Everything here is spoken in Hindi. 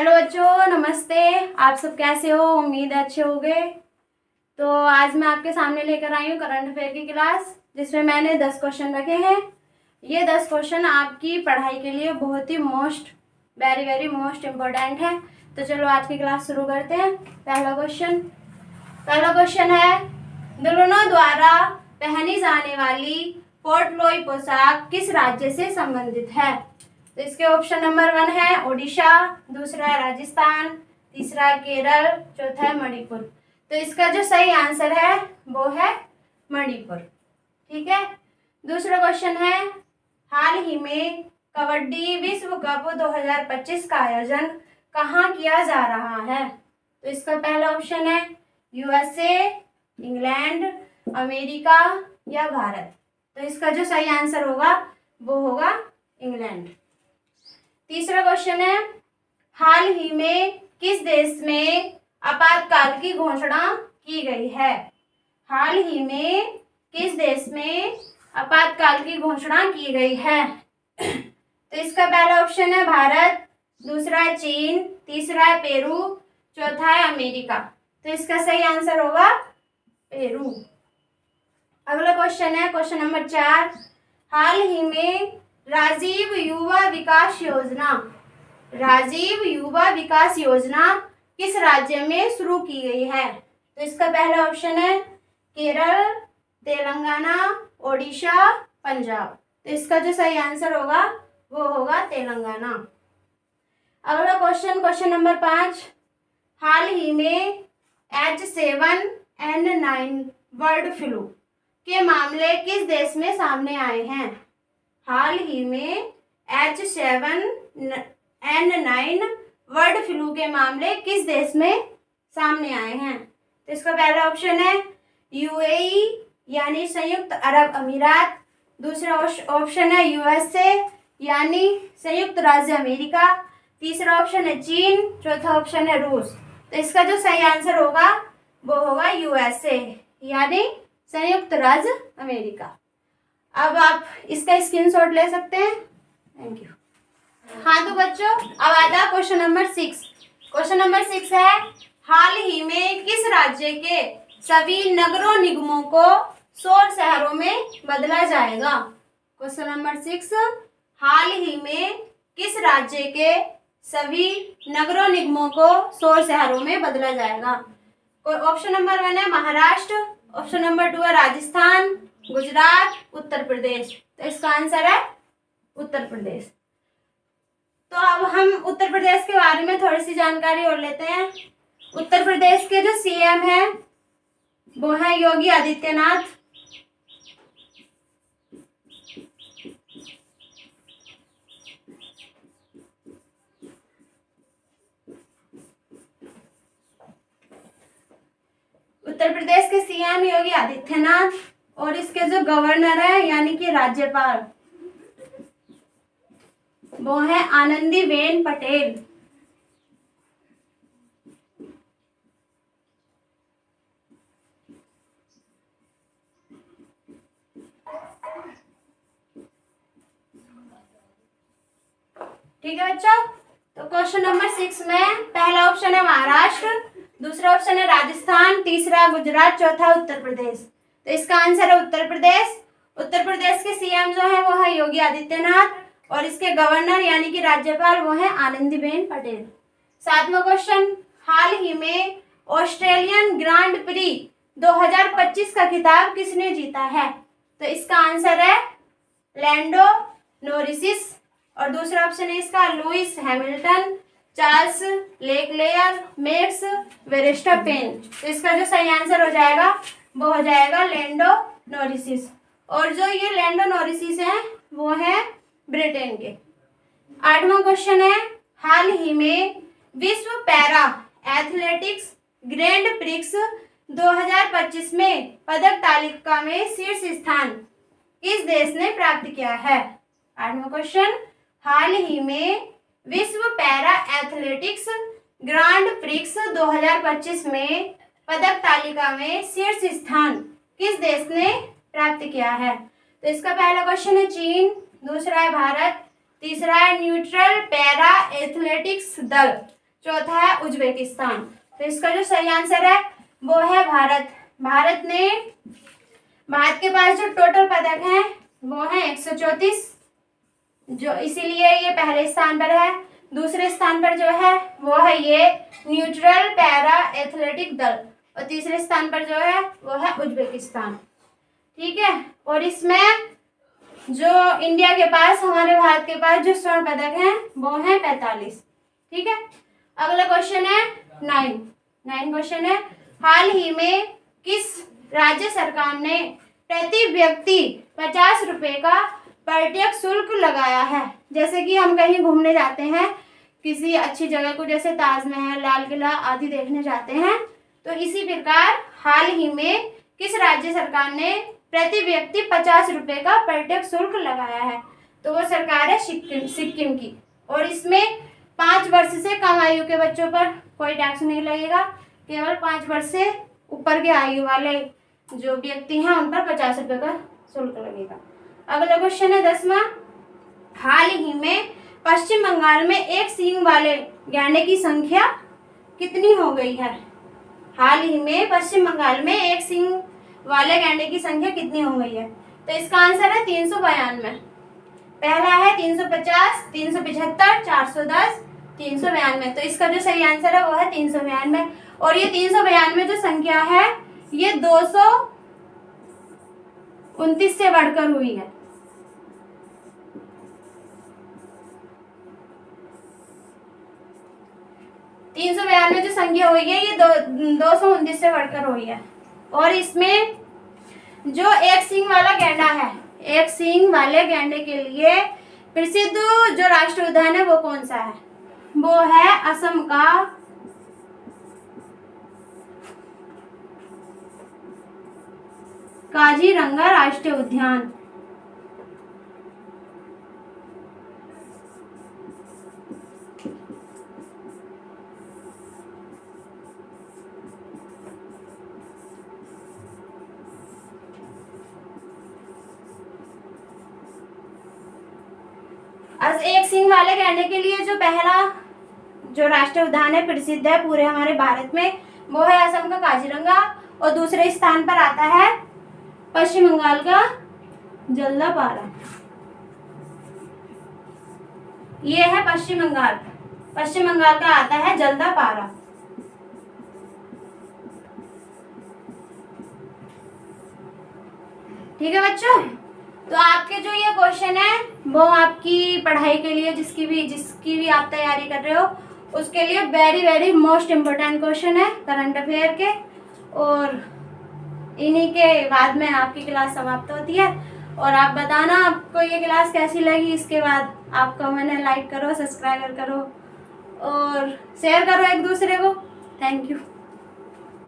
हेलो बच्चों, नमस्ते। आप सब कैसे हो? उम्मीद है अच्छे होंगे। तो आज मैं आपके सामने लेकर आई हूँ करंट अफेयर की क्लास, जिसमें मैंने 10 क्वेश्चन रखे हैं। ये 10 क्वेश्चन आपकी पढ़ाई के लिए बहुत ही वेरी वेरी मोस्ट इम्पोर्टेंट है। तो चलो आज की क्लास शुरू करते हैं। पहला क्वेश्चन है, दुल्हनों द्वारा पहनी जाने वाली पोर्टलॉय पोशाक किस राज्य से संबंधित है? तो इसके ऑप्शन नंबर 1 है ओडिशा, दूसरा है राजस्थान, तीसरा है केरल, चौथा है मणिपुर। तो इसका जो सही आंसर है वो है मणिपुर। ठीक है। दूसरा क्वेश्चन है, हाल ही में कबड्डी विश्व कप 2025 का आयोजन कहाँ किया जा रहा है? तो इसका पहला ऑप्शन है यूएसए, इंग्लैंड, अमेरिका या भारत। तो इसका जो सही आंसर होगा वो होगा इंग्लैंड। तीसरा क्वेश्चन है, हाल ही में किस देश में आपातकाल की घोषणा की गई है? हाल ही में किस देश में आपातकाल की घोषणा की गई है? तो इसका पहला ऑप्शन है भारत, दूसरा है चीन, तीसरा है पेरू, चौथा है अमेरिका। तो इसका सही आंसर होगा पेरू। अगला क्वेश्चन है क्वेश्चन नंबर 4, हाल ही में राजीव युवा विकास योजना किस राज्य में शुरू की गई है? तो इसका पहला ऑप्शन है केरल, तेलंगाना, ओडिशा, पंजाब। तो इसका जो सही आंसर होगा वो होगा तेलंगाना। अगला क्वेश्चन नंबर 5, हाल ही में H7N9 बर्ड फ्लू के मामले किस देश में सामने आए हैं? हाल ही में H7N9 बर्ड फ्लू के मामले किस देश में सामने आए हैं? तो इसका पहला ऑप्शन है यूएई यानी संयुक्त अरब अमीरात, दूसरा ऑप्शन है यूएसए यानी संयुक्त राज्य अमेरिका, तीसरा ऑप्शन है चीन, चौथा ऑप्शन है रूस। तो इसका जो सही आंसर होगा वो होगा यूएसए यानी संयुक्त राज्य अमेरिका। अब आप इसका स्क्रीनशॉट ले सकते हैं। Thank you. हाँ तो बच्चों, अब आता है क्वेश्चन नंबर 6। क्वेश्चन नंबर 6 है, हाल ही में किस राज्य के सभी नगरों निगमों को शहर शहरों में बदला जाएगा? क्वेश्चन नंबर 6, हाल ही में किस राज्य के सभी नगरों निगमों को शहर शहरों में बदला जाएगा? ऑप्शन नंबर 1 है महाराष्ट्र, ऑप्शन नंबर 2 है राजस्थान, गुजरात, उत्तर प्रदेश। तो इसका आंसर है उत्तर प्रदेश। तो अब हम उत्तर प्रदेश के बारे में थोड़ी सी जानकारी और लेते हैं। उत्तर प्रदेश के जो सीएम है वो है योगी आदित्यनाथ। उत्तर प्रदेश के सीएम योगी आदित्यनाथ और इसके जो गवर्नर है यानी कि राज्यपाल वो है आनंदीबेन पटेल। ठीक है बच्चों। तो क्वेश्चन नंबर 6 में पहला ऑप्शन है महाराष्ट्र, दूसरा ऑप्शन है राजस्थान, तीसरा गुजरात, चौथा उत्तर प्रदेश। तो इसका आंसर है उत्तर प्रदेश। उत्तर प्रदेश के सीएम जो है वो है योगी आदित्यनाथ और इसके गवर्नर यानी कि राज्यपाल वो है आनंदीबेन पटेल। 7वां क्वेश्चन, हाल ही में ऑस्ट्रेलियन ग्रांड प्री 2025 का खिताब किसने जीता है? तो इसका आंसर है लैंडो नॉरिस और दूसरा ऑप्शन है इसका Lewis Hamilton, Charles Leclerc, Max Verstappen. तो इसका जो सही आंसर हो जाएगा वो हो जाएगा लैंडो नॉरिस। और जो ये लैंडो नॉरिस हैं वो है ब्रिटेन के। 8वां क्वेश्चन है, हाल ही में विश्व पैरा एथलेटिक्स ग्रैंड प्रिक्स 2025 में पदक तालिका में शीर्ष स्थान किस देश ने प्राप्त किया है? 8वां क्वेश्चन, हाल ही में विश्व पैरा एथलेटिक्स ग्रांड प्रिक्स 2025 में पदक तालिका में शीर्ष स्थान किस देश ने प्राप्त किया है? तो इसका पहला क्वेश्चन है चीन, दूसरा है भारत, तीसरा है न्यूट्रल पैरा एथलेटिक्स दल, चौथा है उज्बेकिस्तान। तो इसका जो सही आंसर है वो है भारत। भारत के पास जो टोटल पदक हैं वो है 134, जो इसीलिए ये पहले स्थान पर है। दूसरे स्थान पर जो है वो है ये न्यूट्रल पैरा एथलेटिक दल, और तीसरे स्थान पर जो है वो है उज्बेकिस्तान। ठीक है, और इसमें जो इंडिया के पास, हमारे भारत के पास जो स्वर्ण पदक हैं वो है 45। ठीक है, अगला क्वेश्चन है 9 क्वेश्चन है, हाल ही में किस राज्य सरकार ने प्रति व्यक्ति 50 रुपए का पर्यटक शुल्क लगाया है? जैसे कि हम कहीं घूमने जाते हैं किसी अच्छी जगह को, जैसे ताजमहल, लाल किला आदि देखने जाते हैं, तो इसी प्रकार हाल ही में किस राज्य सरकार ने प्रति व्यक्ति 50 रुपए का पर्यटक शुल्क लगाया है? तो वो सरकार है सिक्किम की, और इसमें 5 वर्ष से कम आयु के बच्चों पर कोई टैक्स नहीं लगेगा, केवल 5 वर्ष से ऊपर के आयु वाले जो व्यक्ति हैं उन पर 50 रुपए का शुल्क लगेगा। अगला क्वेश्चन है 10वां, हाल ही में पश्चिम बंगाल में एक सींग वाले गैंडे की संख्या कितनी हो गई है? हाल ही में पश्चिम बंगाल में एक सींग वाले गैंडे की संख्या कितनी हो गई है? तो इसका आंसर है 392। पहला है 350, 375, 410, 392। तो इसका जो सही आंसर है वो है 392। और ये 392 जो संख्या है ये 229 से बढ़कर हुई है। जो संख्या हुई है ये 229 से बढ़कर हुई है। और इसमें जो एक सींग वाला गैंडा है, एक सींग वाले गैंडे के लिए प्रसिद्ध जो राष्ट्रीय उद्यान है वो कौन सा है? वो है असम का काजीरंगा राष्ट्रीय उद्यान। एक सींग वाले गैंडे के लिए जो पहला जो राष्ट्रीय उद्यान है प्रसिद्ध है पूरे हमारे भारत में, वो है असम का काजीरंगा, और दूसरे स्थान पर आता है पश्चिम बंगाल का जल्दापारा। ये है पश्चिम बंगाल का आता है जल्दापारा। ठीक है बच्चों, तो आपके जो ये क्वेश्चन है वो आपकी पढ़ाई के लिए, जिसकी भी आप तैयारी कर रहे हो उसके लिए very very most important question है करंट अफेयर के। और इन्हीं के बाद में आपकी क्लास समाप्त होती है। और आप बताना आपको ये क्लास कैसी लगी। इसके बाद आप कमेंट, लाइक करो, सब्सक्राइब करो और शेयर करो एक दूसरे को। Thank you.